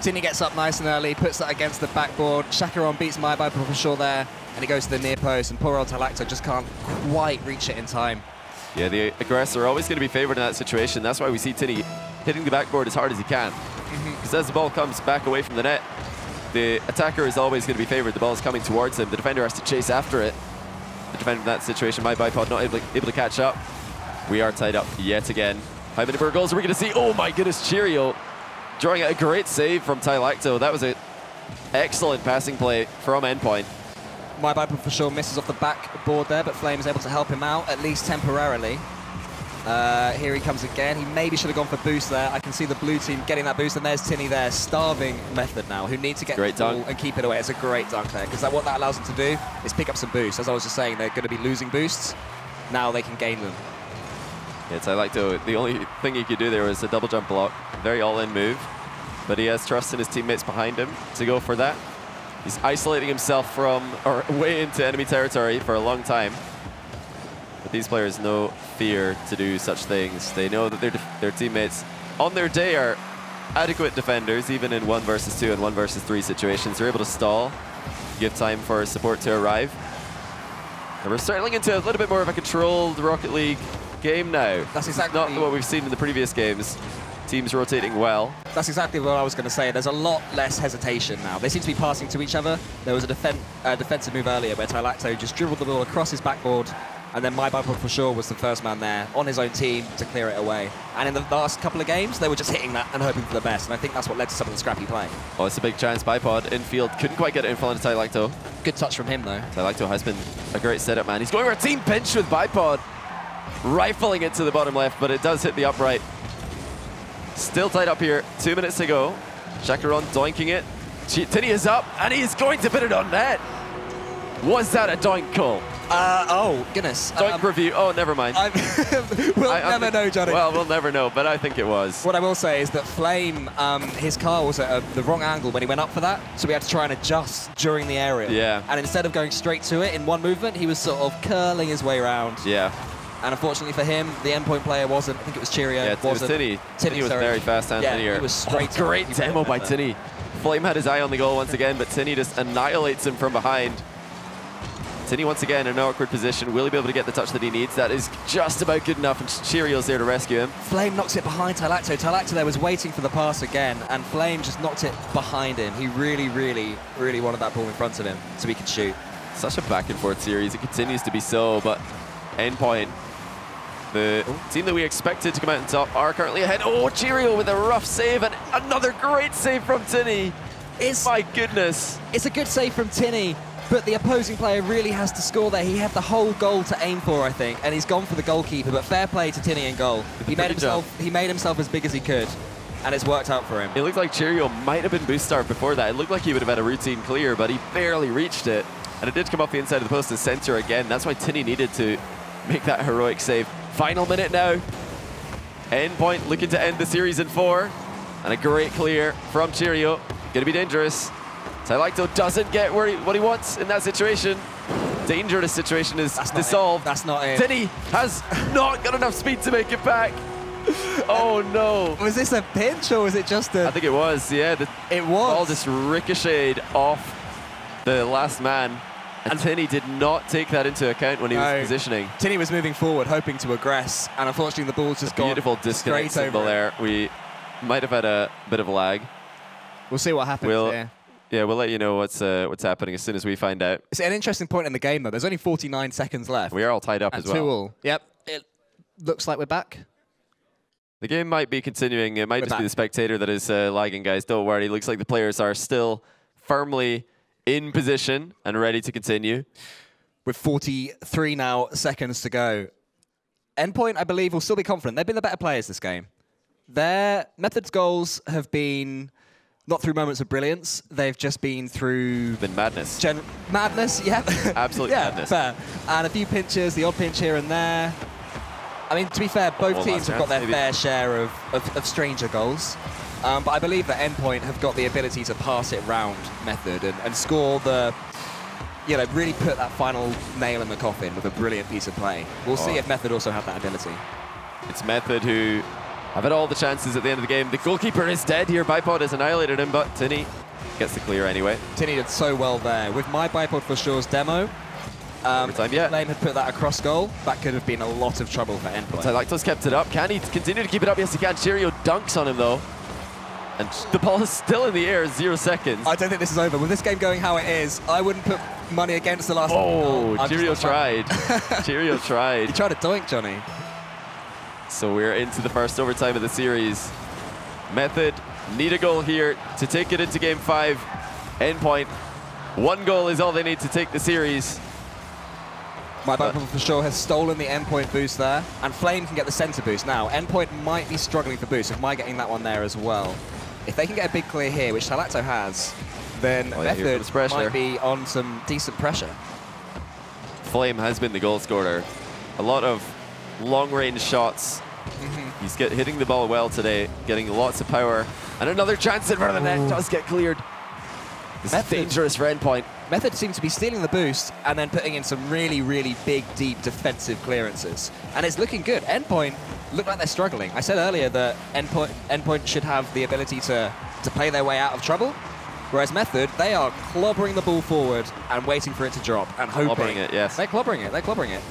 Tinny gets up nice and early, puts that against the backboard. Chacaron beats my by for sure there, and he goes to the near post, and poor old Talacto just can't quite reach it in time. Yeah, the aggressor always going to be favored in that situation. That's why we see Tinny hitting the backboard as hard as he can. Because as the ball comes back away from the net, the attacker is always going to be favored. The ball is coming towards him. The defender has to chase after it. The defender in that situation, my bipod, not able to catch up. We are tied up yet again. How many more goals are we going to see? Oh my goodness, Cheerio drawing a great save from Tylacto. That was an excellent passing play from Endpoint. My bipod for sure misses off the backboard there, but Flame is able to help him out, at least temporarily. Here he comes again. He maybe should have gone for boost there. I can see the blue team getting that boost, and there's Tinny there, starving Method now, who need to get the ball and keep it away. It's a great dunk there, because what that allows them to do is pick up some boosts. As I was just saying, they're going to be losing boosts. Now they can gain them. Yeah, Tylacto, the only thing he could do there was a double jump block. Very all-in move, but he has trust in his teammates behind him to go for that. He's isolating himself way into enemy territory for a long time. But these players know fear to do such things. They know that their teammates on their day are adequate defenders, even in 1 versus 2 and 1 versus 3 situations. They're able to stall, give time for support to arrive. And we're settling into a little bit more of a controlled Rocket League game now. That's exactly not what we've seen in the previous games. Teams rotating well. That's exactly what I was going to say. There's a lot less hesitation now. They seem to be passing to each other. There was a defensive move earlier where Tylacto just dribbled the ball across his backboard, and then my bipod for sure was the first man there on his own team to clear it away. And in the last couple of games, they were just hitting that and hoping for the best, and I think that's what led to some of the scrappy play. Oh, it's a big chance. Bipod infield couldn't quite get it in front of Tylacto. Good touch from him, though. Tylacto has been a great setup, man. He's going for a team pinch with Bipod, rifling it to the bottom left, but it does hit the upright. Still tied up here, 2 minutes to go. Chacaron doinking it. Tinny is up, and he's going to put it on net. Was that a doink call? Oh, goodness. Doink review. Oh, never mind. We'll never know, Johnny. Well, we'll never know, but I think it was. What I will say is that Flame, his car was at the wrong angle when he went up for that, so we had to try and adjust during the aerial. Yeah. And instead of going straight to it in one movement, he was sort of curling his way around. Yeah. And unfortunately for him, the endpoint player wasn't. I think it was Cheerio. Yeah, it was Tinny. Tinny was very fast-handed here. He was straight. Great demo by Tinny. Flame had his eye on the goal once again, but Tinny just annihilates him from behind. Tinny once again in an awkward position. Will he be able to get the touch that he needs? That is just about good enough, and Cheerio's there to rescue him. Flame knocks it behind Tylacto. Tylacto there was waiting for the pass again, and Flame just knocked it behind him. He really, really, really wanted that ball in front of him so he could shoot. Such a back-and-forth series. It continues to be so, but Endpoint, the team that we expected to come out on top, are currently ahead. Oh, Cheerio with a rough save, and another great save from Tinny. My goodness. It's a good save from Tinny, but the opposing player really has to score there. He had the whole goal to aim for, I think, and he's gone for the goalkeeper, but fair play to Tinny in goal. He made himself as big as he could, and it's worked out for him. It looked like Cheerio might have been boost start before that. It looked like he would have had a routine clear, but he barely reached it. And it did come off the inside of the post and center again. That's why Tinny needed to make that heroic save. Final minute now. Endpoint looking to end the series in 4. And a great clear from Cheerio. Gonna be dangerous. Tylacto doesn't get what he wants in that situation. Dangerous situation is dissolved. That's not it. Tinny has not got enough speed to make it back. Oh no. Was this a pinch or was it just a... I think it was, yeah. It was. Ball just ricocheted off the last man. And Tinny did not take that into account when he was positioning. Tinny was moving forward, hoping to aggress, and unfortunately the ball's just gone. Beautiful disconnect symbol there. We might have had a bit of a lag. We'll see what happens here. Yeah, we'll let you know what's happening as soon as we find out. It's an interesting point in the game, though. There's only 49 seconds left. We are all tied up as well. 2-2. Yep. It looks like we're back. The game might be continuing. It might just be the spectator that is lagging, guys. Don't worry. It looks like the players are still firmly in position and ready to continue. With 43 now seconds to go. Endpoint, I believe, will still be confident. They've been the better players this game. Their Method's goals have been not through moments of brilliance. They've just been through... Been madness. Madness, yeah. Absolute yeah, madness. Fair. And a few pinches, the odd pinch here and there. I mean, to be fair, both teams have got their fair share of stranger goals. But I believe that Endpoint have got the ability to pass it round Method and score the... You know, really put that final nail in the coffin with a brilliant piece of play. We'll see if Method also have that ability. It's Method who have had all the chances at the end of the game. The goalkeeper is dead here. Bipod has annihilated him, but Tinny gets the clear anyway. Tinny did so well there. With my Bipod for sure's demo, Flame had put that across goal. That could have been a lot of trouble for Endpoint. Lactos kept it up. Can he continue to keep it up? Yes, he can. Cheerio dunks on him, though. And the ball is still in the air, 0 seconds. I don't think this is over. With this game going how it is, I wouldn't put money against the last one. Oh, Cheerio tried. Cheerio tried. He tried to doink, Johnny. So we're into the first overtime of the series. Method need a goal here to take it into game 5. Endpoint, 1 goal is all they need to take the series. My Bipod for sure has stolen the Endpoint boost there, and Flame can get the center boost. Now, Endpoint might be struggling for boost, with my getting that one there as well. If they can get a big clear here, which Talacto has, then Method might be on some decent pressure. Flame has been the goal scorer. A lot of long-range shots. He's hitting the ball well today, getting lots of power. And another chance in front of the net does get cleared. This is dangerous for Endpoint. Method seems to be stealing the boost and then putting in some really, really big, deep defensive clearances. And it's looking good. Endpoint look like they're struggling. I said earlier that Endpoint should have the ability to play their way out of trouble. Whereas Method, they are clobbering the ball forward and waiting for it to drop and hoping. Clobbering it, yes. They're clobbering it, they're clobbering it.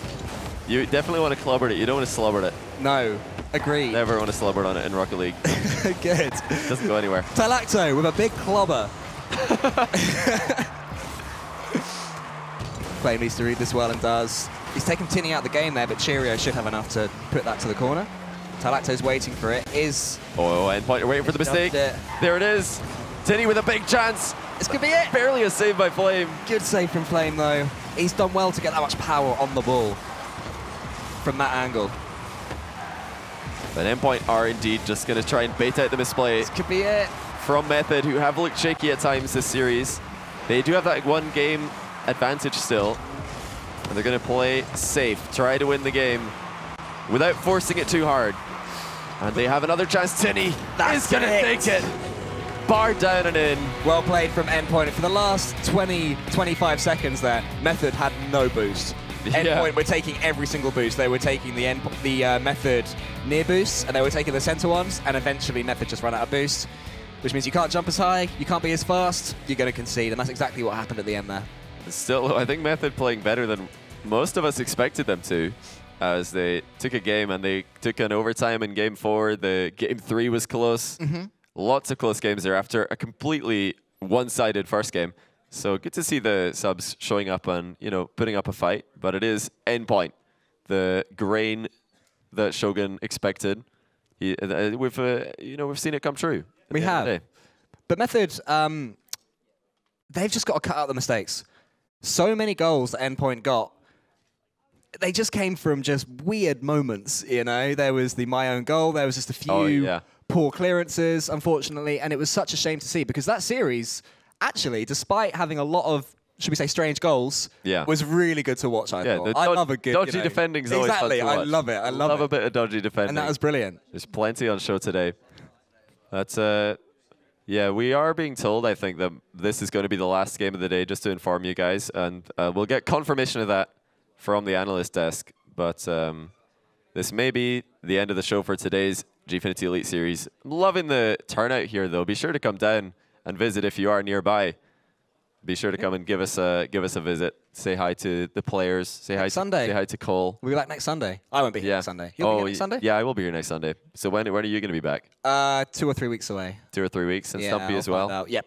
You definitely want to clobber it. You don't want to slobber it. No, agreed. Never want to slobber on it in Rocket League. Good. Doesn't go anywhere. Talacto with a big clobber. Flame needs to read this well and does. He's taken Tinny out of the game there, but Cheerio should have enough to put that to the corner. Talacto's waiting for it. Oh, Endpoint are waiting for the mistake. There it is. Tinny with a big chance. This could be it. Barely a save by Flame. Good save from Flame, though. He's done well to get that much power on the ball from that angle. But Endpoint are indeed just going to try and bait out the misplay. This could be it. From Method, who have looked shaky at times this series. They do have that 1 game advantage still. And they're going to play safe, try to win the game without forcing it too hard. And they have another chance. Tinny is going to take it. Bar down and in. Well played from Endpoint. For the last 20, 25 seconds there, Method had no boost. Endpoint were taking every single boost. They were taking the Method near boosts, and they were taking the center ones, and eventually Method just ran out of boost, which means you can't jump as high, you can't be as fast, you're going to concede, and that's exactly what happened at the end there. Still, I think Method playing better than most of us expected them to, as they took a game and they took an overtime in game 4. The game 3 was close. Lots of close games there after a completely one-sided first game. So good to see the subs showing up and, you know, putting up a fight. But it is Endpoint, the grain that Shogun expected. We've seen it come true. We have. But Method, they've just got to cut out the mistakes. So many goals that Endpoint got, they just came from just weird moments, you know? There was the my own goal, there was just a few poor clearances, unfortunately, and it was such a shame to see because that series, actually, despite having a lot of, should we say, strange goals, was really good to watch, I thought. I love a good... Dodgy defending's always fun to watch. I love it, I love it. A bit of dodgy defending. And that was brilliant. There's plenty on show today. That's, yeah, we are being told, I think, that this is going to be the last game of the day, just to inform you guys, and we'll get confirmation of that from the analyst desk, but this may be the end of the show for today's Gfinity Elite Series. I'm loving the turnout here, though. Be sure to come down and visit if you are nearby. Be sure to come and give us a visit. Say hi to the players. Say hi to Cole. We'll be back next Sunday. I won't be here next Sunday. You'll be here next Sunday? Yeah, I will be here next Sunday. So when are you going to be back? 2 or 3 weeks away. 2 or 3 weeks, and Stumpy as well. Yep.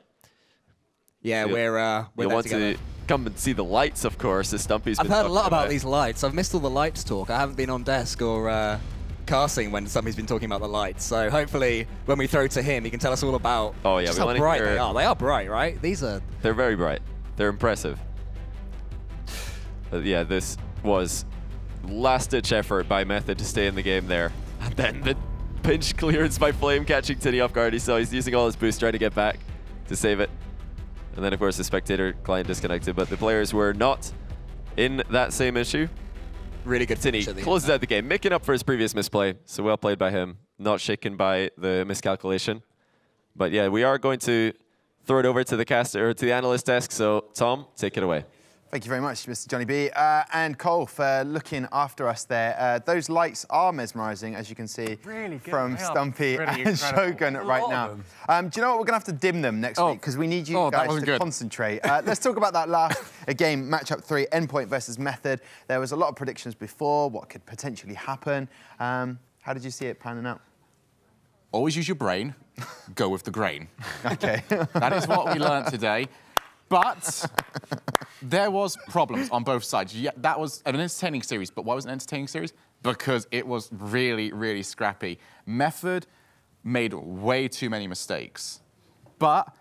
Yeah, we're you'll want to come and see the lights, of course, as Stumpy's been I've heard a lot about these lights. I've missed all the lights talk. I haven't been on desk or casting when Stumpy's been talking about the lights. So hopefully when we throw to him, he can tell us all about just how bright they are. They are bright, right? They're very bright. They're impressive. But yeah, this was last-ditch effort by Method to stay in the game there. And then the pinch clearance by Flame catching Tinny off guard. He's using all his boost trying to get back. to save it. And then, of course, the spectator client disconnected, but the players were not in that same issue. Really good finish at Tini the closes end. out the game, making up for his previous misplay. So well played by him, not shaken by the miscalculation. But yeah, we are going to throw it over to the caster, or to the analyst desk. So Tom, take it away. Thank you very much, Mr. Johnny B. And Cole for looking after us there. Those lights are mesmerising, as you can see from Stumpy and Shogun right now. Do you know what? We're going to have to dim them next week because we need you guys to concentrate. Let's talk about that last game, matchup 3, Endpoint versus Method. There was a lot of predictions before, what could potentially happen. How did you see it panning out? Always use your brain, go with the grain. Okay. That is what we learned today. But there was problems on both sides. Yeah, that was an entertaining series, but why was it an entertaining series? Because it was really, really scrappy. Method made way too many mistakes. But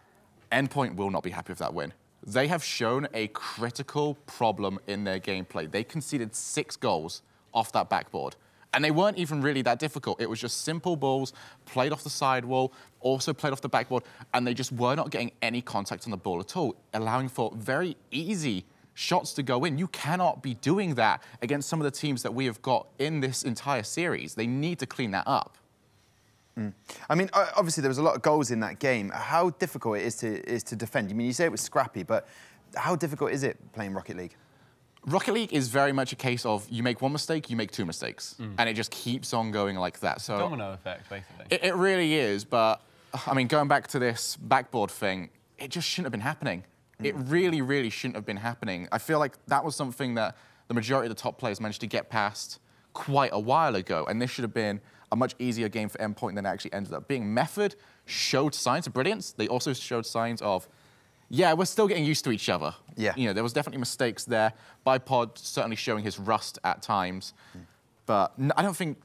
Endpoint will not be happy with that win. They have shown a critical problem in their gameplay. They conceded 6 goals off that backboard. And they weren't even really that difficult. It was just simple balls, played off the sidewall, also played off the backboard, and they just were not getting any contact on the ball at all, allowing for very easy shots to go in. You cannot be doing that against some of the teams that we have got in this entire series. They need to clean that up. I mean, obviously there was a lot of goals in that game. How difficult it is to defend? I mean, you say it was scrappy, but how difficult is it playing Rocket League? Rocket League is very much a case of you make one mistake, you make 2 mistakes. And it just keeps on going like that. So Domino effect, basically. It really is, but I mean, going back to this backboard thing, it just shouldn't have been happening. It really, really shouldn't have been happening. I feel like that was something that the majority of the top players managed to get past quite a while ago, and this should have been a much easier game for Endpoint than it actually ended up being. Method showed signs of brilliance. They also showed signs of, yeah, we're still getting used to each other. Yeah. You know, there was definitely mistakes there. Bipod certainly showing his rust at times. But I don't think...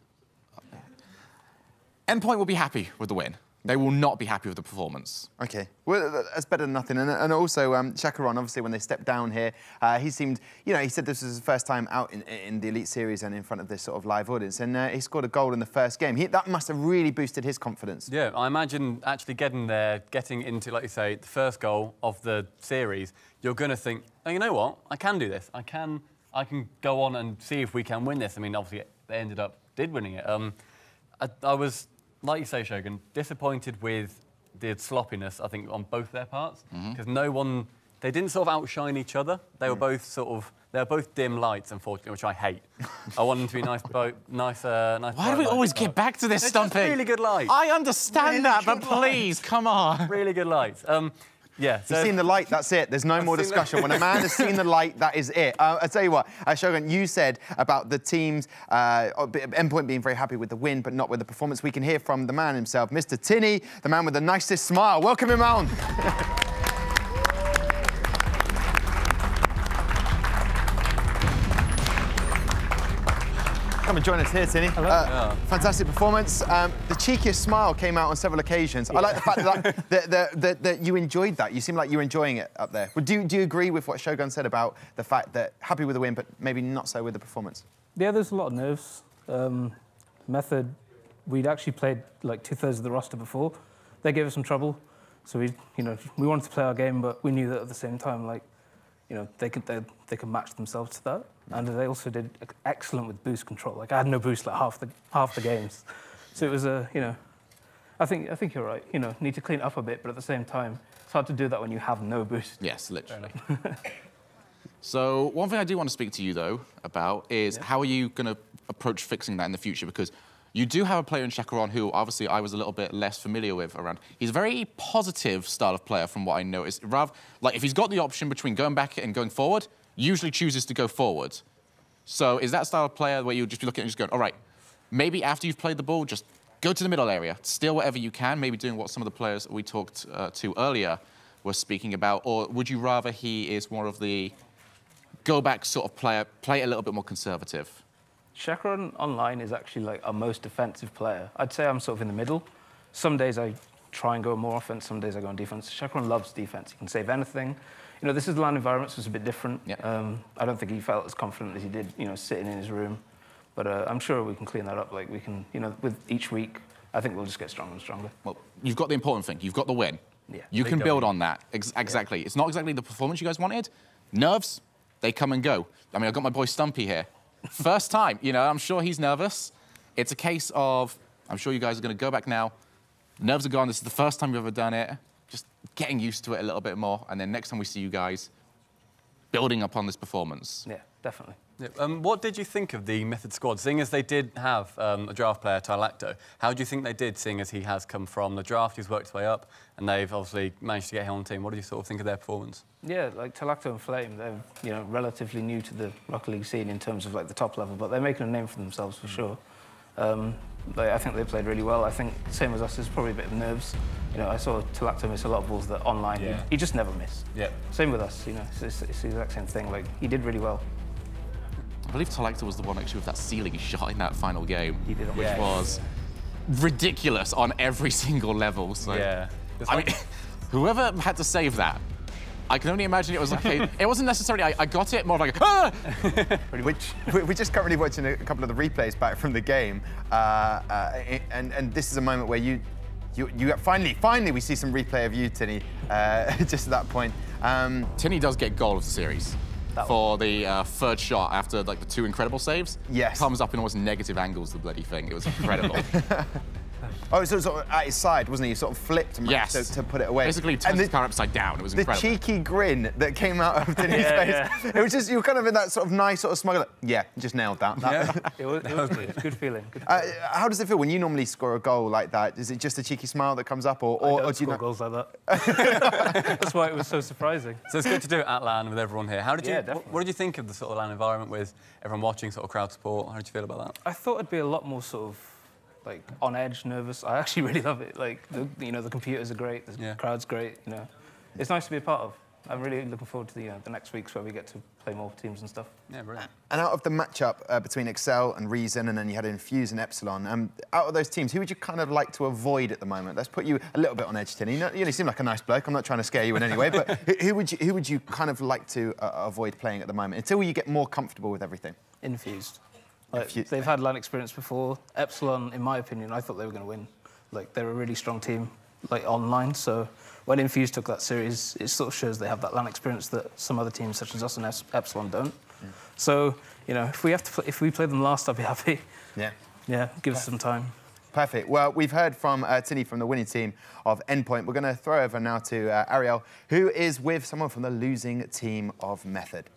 Endpoint will be happy with the win. They will not be happy with the performance. Okay, well, that's better than nothing. And also, Shakuron, obviously, when they stepped down here, he seemed, you know, he said this was his first time out in the Elite Series and in front of this sort of live audience. And he scored a goal in the first game. That must have really boosted his confidence. Yeah, I imagine actually getting there, getting into, like you say, the first goal of the series, you're going to think, oh, you know what? I can do this. I can go on and see if we can win this. I mean, obviously, they did winning it. I was... Like you say, Shogun, disappointed with the sloppiness, I think, on both their parts. Because they didn't sort of outshine each other. They were both they were both dim lights, unfortunately, which I hate. I want them to be nice. Why do we always get back to this, Stumpy? They're just really good lights. I understand that, but please, come on. Really good lights. Yeah, so... You've seen the light, that's it. There's no more discussion. When a man has seen the light, that is it. I tell you what, Shogun, you said about the teams, Endpoint being very happy with the win, but not with the performance. We can hear from the man himself, Mr. Tini, the man with the nicest smile. Welcome him on. Come and join us here, Tini. Hello. Fantastic performance. The cheekiest smile came out on several occasions. Yeah. I like the fact that you enjoyed that. You seem like you're enjoying it up there. Do you agree with what Shogun said about the fact that happy with the win, but maybe not so with the performance? Yeah, there's a lot of nerves. Method, we'd actually played like 2/3 of the roster before. They gave us some trouble, so we wanted to play our game, but we knew that at the same time, like, they could match themselves to that. And they also did excellent with boost control. Like, I had no boost like half the games. So it was I think you're right. Need to clean it up a bit, but at the same time, it's hard to do that when you have no boost. Yes, literally. So one thing I do want to speak to you, though, about is how are you going to approach fixing that in the future? Because you do have a player in Shakuron who, obviously, I was a little bit less familiar with around. He's a very positive style of player from what I noticed. Rather, like, if he's got the option between going back and going forward, usually chooses to go forward. So is that style of player where you'll just be looking and just going, all right, maybe after you've played the ball, just go to the middle area, steal whatever you can, maybe doing what some of the players we talked to earlier were speaking about, or would you rather he is more of the go-back sort of player, play a little bit more conservative? Shakuron online is actually like our most defensive player. I'd say I'm sort of in the middle. Some days I try and go more offense, some days I go on defense. Shakuron loves defense. He can save anything. This is the LAN environment, so it's a bit different. Yeah. I don't think he felt as confident as he did, sitting in his room. But I'm sure we can clean that up. Like, we can, with each week, I think we'll just get stronger and stronger. Well, you've got the important thing. You've got the win. Yeah. You can build on that. Exactly. It's not exactly the performance you guys wanted. Nerves, they come and go. I mean, I've got my boy Stumpy here. First time, you know, I'm sure he's nervous. It's a case of, I'm sure you guys are going to go back now. Nerves are gone. This is the first time you've ever done it. Just getting used to it a little bit more. And then next time we see you guys, building upon this performance. Yeah, definitely. Yeah. What did you think of the Method squad? Seeing as they did have a draft player, Tylacto, how do you think they did, seeing as he has come from the draft, he's worked his way up, and they've obviously managed to get him on the team? What do you sort of think of their performance? Yeah, like Tylacto and Flame, they're, you know, relatively new to the Rocket League scene in terms of like the top level, but they're making a name for themselves for sure. I think they played really well. I think same as us, there's probably a bit of nerves. You know, I saw Tylacto miss a lot of balls that online he just never missed. Yeah. Same with us, you know, it's the exact same thing. Like, he did really well. I believe Tylacto was the one actually with that ceiling shot in that final game, which Yeah. was ridiculous on every single level. So, Yeah. I mean, whoever had to save that, I can only imagine it was like, it wasn't necessarily, I got it, more of like, ah! Which we're just currently watching a couple of the replays back from the game, and this is a moment where you finally we see some replay of you, Tinny, just at that point. Tinny does get goal of the series for the third shot after like the 2 incredible saves. Yes. Comes up in almost negative angles, the bloody thing. It was incredible. Oh, so sort of at his side, wasn't he? You sort of flipped and managed to put it away. Basically turned his car upside down. It was incredible. The cheeky grin that came out of Tinny's face. It was just, you were kind of in that sort of nice sort of smug, like, yeah, just nailed that. It was good. Good feeling. Good feeling. How does it feel when you normally score a goal like that? Is it just a cheeky smile that comes up, or I don't do you score know? goals like that. That's why it was so surprising. So it's good to do it at LAN with everyone here. How did you? definitely. What did you think of the sort of LAN environment with everyone watching, sort of crowd support? How did you feel about that? I thought it'd be a lot more sort of like on edge, nervous. I actually really love it. Like the computers are great, the crowd's great. You know, it's nice to be a part of. I'm really looking forward to the next weeks where we get to play more teams and stuff. Yeah, brilliant. And out of the matchup between Excel and Reason, and then you had Infuse and Epsilon, out of those teams, who would you kind of like to avoid at the moment? Let's put you a little bit on edge, Tinny. You seem like a nice bloke. I'm not trying to scare you in any way, but who would you kind of like to avoid playing at the moment until you get more comfortable with everything? Infused. Like, they've had LAN experience before. Epsilon, in my opinion, I thought they were going to win. Like, they're a really strong team, like, online. So when Infuse took that series, it sort of shows they have that LAN experience that some other teams, such as us and Epsilon, don't. Yeah. So, you know, if we play them last, I'd be happy. Yeah. Yeah, give us some time. Perfect. Well, we've heard from Tinny from the winning team of Endpoint. We're going to throw over now to Ariel, who is with someone from the losing team of Method.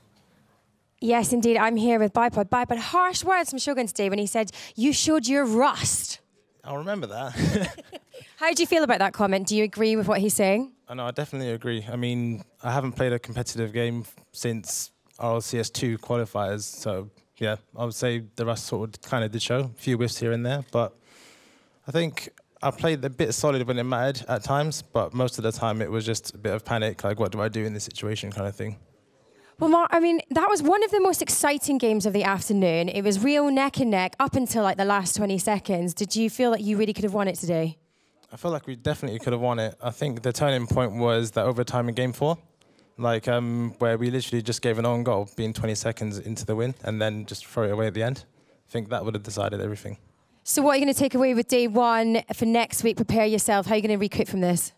Yes, indeed. I'm here with Bipod. Bipod, harsh words from Shogun today when he said, you showed your rust. I'll remember that. How do you feel about that comment? Do you agree with what he's saying? No, I definitely agree. I mean, I haven't played a competitive game since RLCS2 qualifiers, so yeah, I would say the rust sort of kind of did show. A few whiffs here and there, but I think I played a bit solid when it mattered at times, but most of the time it was just a bit of panic, like what do I do in this situation kind of thing. Well, Mark, I mean, that was one of the most exciting games of the afternoon. It was real neck and neck up until like the last 20 seconds. Did you feel like you really could have won it today? I feel like we definitely could have won it. I think the turning point was that overtime in Game 4, like where we literally just gave an own goal, being 20 seconds into the win, and then just throw it away at the end. I think that would have decided everything. So what are you going to take away with day one for next week? Prepare yourself. How are you going to recoup from this?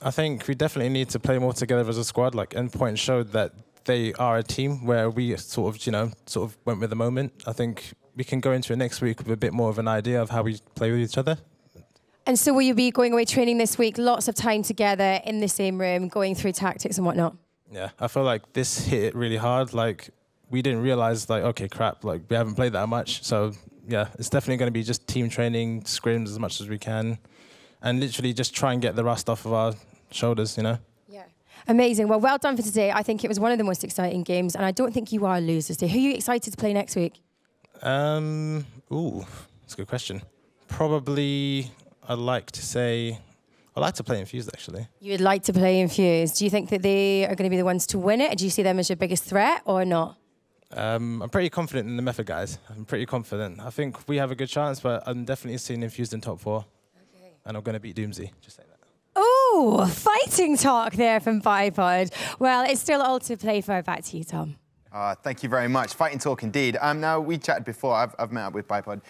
I think we definitely need to play more together as a squad. Like Endpoint showed that they are a team where we sort of went with the moment. I think we can go into it next week with a bit more of an idea of how we play with each other. And so will you be going away training this week, lots of time together in the same room, going through tactics and whatnot? Yeah, I feel like this hit it really hard. Like, we didn't realize, like, okay, crap, like, we haven't played that much. So, yeah, it's definitely going to be just team training, scrims as much as we can, and literally just try and get the rust off of our shoulders, you know? Amazing. Well done for today. I think it was one of the most exciting games, and I don't think you are losers today. Who are you excited to play next week? Ooh, that's a good question. Probably, I'd like to play Infused, actually. You would like to play Infused. Do you think that they are going to be the ones to win it? Do you see them as your biggest threat or not? I'm pretty confident in the Method guys. I'm pretty confident. I think we have a good chance, but I'm definitely seeing Infused in top 4. Okay. And I'm going to beat Doomsy, just saying that. Oh, fighting talk there from Bipod. Well, it's still all to play for. Back to you, Tom. Thank you very much. Fighting talk indeed. Now, we chatted before. I've met up with Bipod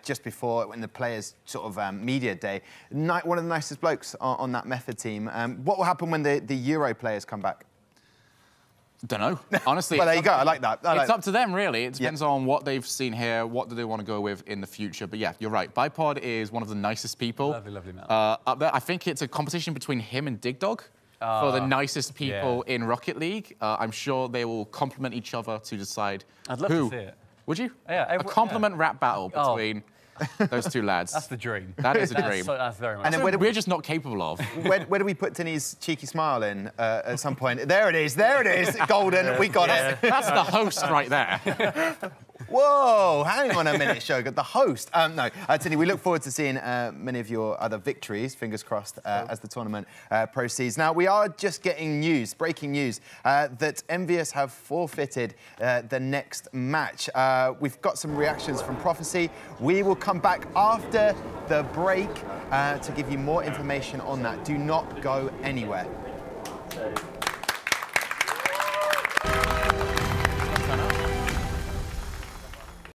just before when the players' sort of media day. One of the nicest blokes on that Method team. What will happen when the Euro players come back? Don't know, honestly. Well, there you go. I like that. It's up to them, really. It depends on what they've seen here, what do they want to go with in the future. But yeah, you're right. Bipod is one of the nicest people. Lovely, lovely man. Up there. I think it's a competition between him and Dig Dog for the nicest people in Rocket League. I'm sure they will complement each other to decide I'd love who. to see it. Would you? Yeah. A compliment rap battle between those two lads. That's the dream. That is a dream. That's very much. And then We're just not capable of. Where do we put Tinny's cheeky smile in at some point? There it is. There it is. Golden. We got it. That's the host right there. Whoa, hang on a minute, Shogun. The host. No, Tinny, we look forward to seeing many of your other victories, fingers crossed, as the tournament proceeds. Now, we are just getting news, breaking news, that Envious have forfeited the next match. We've got some reactions from Prophecy. We will come back after the break to give you more information on that. Do not go anywhere.